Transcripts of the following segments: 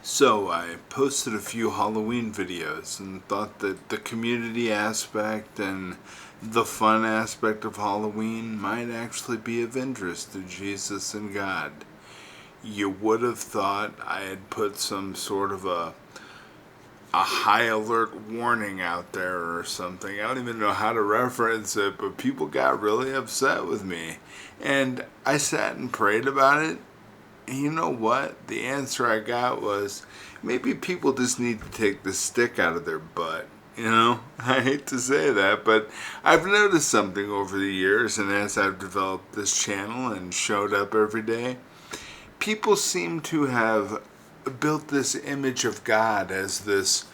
So I posted a few Halloween videos and thought that the community aspect and the fun aspect of Halloween might actually be of interest to Jesus and God. You would have thought I had put some sort of a high alert warning out there or something. I don't even know how to reference it, but people got really upset with me. And I sat and prayed about it. And you know what? The answer I got was maybe people just need to take the stick out of their butt. I hate to say that, but I've noticed something over the years, and as I've developed this channel and showed up every day, people seem to have built this image of God as this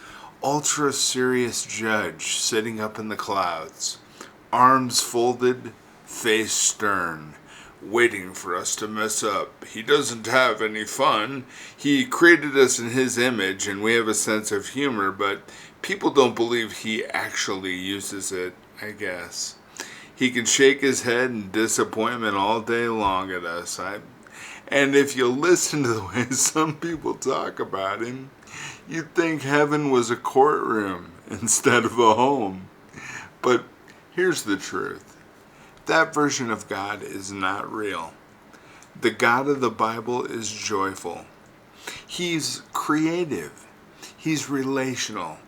ultra serious judge sitting up in the clouds, arms folded, face stern, waiting for us to mess up. He doesn't have any fun. He created us in his image and we have a sense of humor, but people don't believe he actually uses it, I guess. He can shake his head in disappointment all day long at us. And if you listen to the way some people talk about him, you'd think heaven was a courtroom instead of a home. But here's the truth. That version of God is not real. The God of the Bible is joyful. He's creative. He's relational.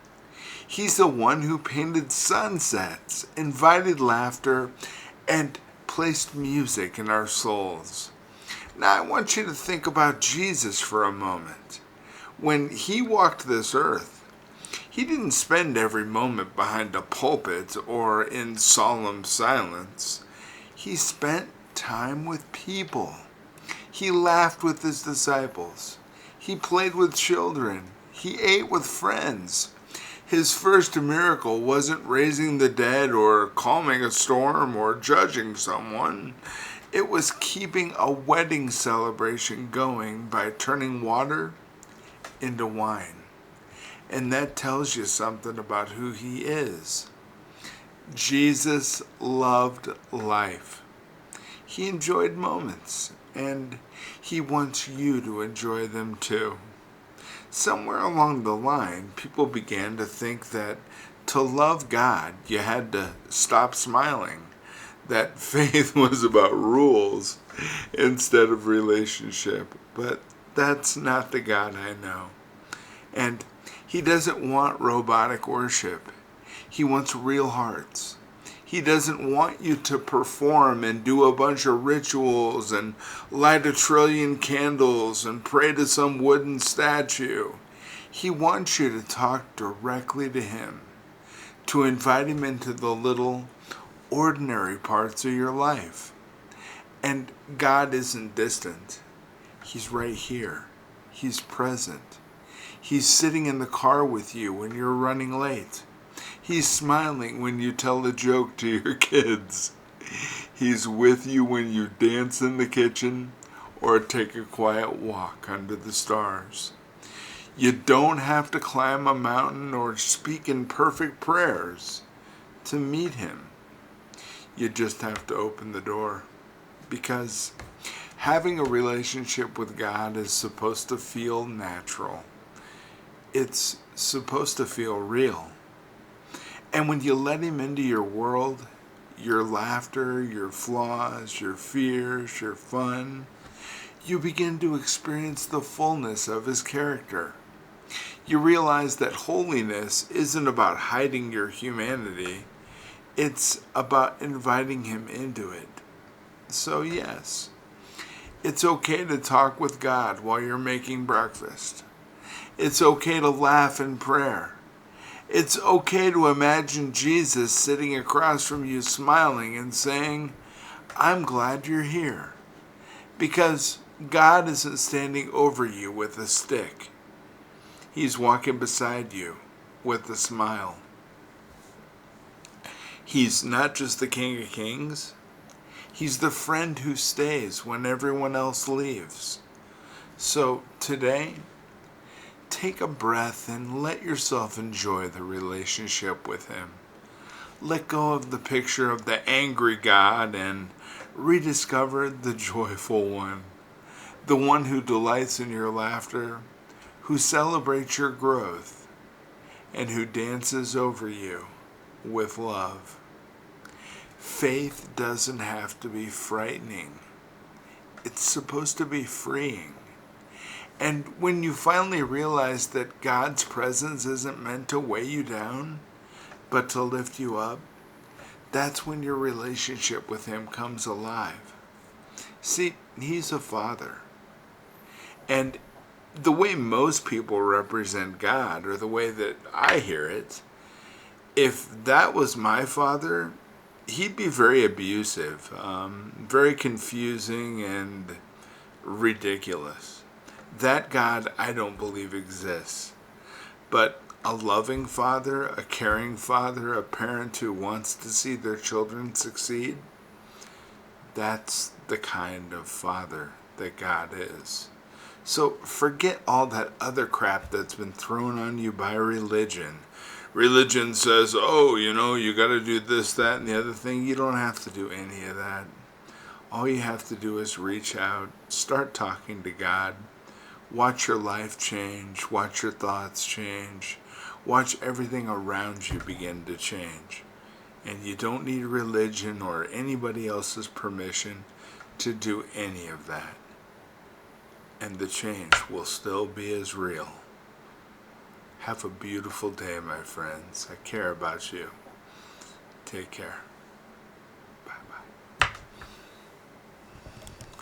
He's the one who painted sunsets, invited laughter, and placed music in our souls. Now I want you to think about Jesus for a moment. When he walked this earth, he didn't spend every moment behind a pulpit or in solemn silence. He spent time with people. He laughed with his disciples. He played with children. He ate with friends. His first miracle wasn't raising the dead or calming a storm or judging someone. It was keeping a wedding celebration going by turning water into wine. And that tells you something about who he is. Jesus loved life. He enjoyed moments, and he wants you to enjoy them too. Somewhere along the line, people began to think that to love God, you had to stop smiling. That faith was about rules instead of relationship. But that's not the God I know. And he doesn't want robotic worship. He wants real hearts. He doesn't want you to perform and do a bunch of rituals and light a trillion candles and pray to some wooden statue. He wants you to talk directly to him, to invite him into the little ordinary parts of your life. And God isn't distant. He's right here. He's present. He's sitting in the car with you when you're running late. He's smiling when you tell a joke to your kids. He's with you when you dance in the kitchen or take a quiet walk under the stars. You don't have to climb a mountain or speak in perfect prayers to meet him. You just have to open the door. Because having a relationship with God is supposed to feel natural. It's supposed to feel real. And when you let him into your world, your laughter, your flaws, your fears, your fun, you begin to experience the fullness of his character. You realize that holiness isn't about hiding your humanity. It's about inviting him into it. So yes, it's okay to talk with God while you're making breakfast. It's okay to laugh in prayer. It's okay to imagine Jesus sitting across from you smiling and saying, I'm glad you're here. Because God isn't standing over you with a stick. He's walking beside you with a smile. He's not just the King of Kings. He's the friend who stays when everyone else leaves. So today, take a breath and let yourself enjoy the relationship with him. Let go of the picture of the angry God and rediscover the joyful one. The one who delights in your laughter, who celebrates your growth, and who dances over you with love. Faith doesn't have to be frightening. It's supposed to be freeing. And when you finally realize that God's presence isn't meant to weigh you down, but to lift you up, that's when your relationship with Him comes alive. See, He's a Father. And the way most people represent God, or the way that I hear it, if that was my father, he'd be very abusive, very confusing, and ridiculous. That God, I don't believe exists. But a loving father, a caring father, a parent who wants to see their children succeed, that's the kind of father that God is. So forget all that other crap that's been thrown on you by religion. Religion says, oh, you got to do this, that, and the other thing. You don't have to do any of that. All you have to do is reach out, start talking to God, watch your life change, watch your thoughts change, watch everything around you begin to change. And you don't need religion or anybody else's permission to do any of that. And the change will still be as real. Have a beautiful day, my friends. I care about you. Take care.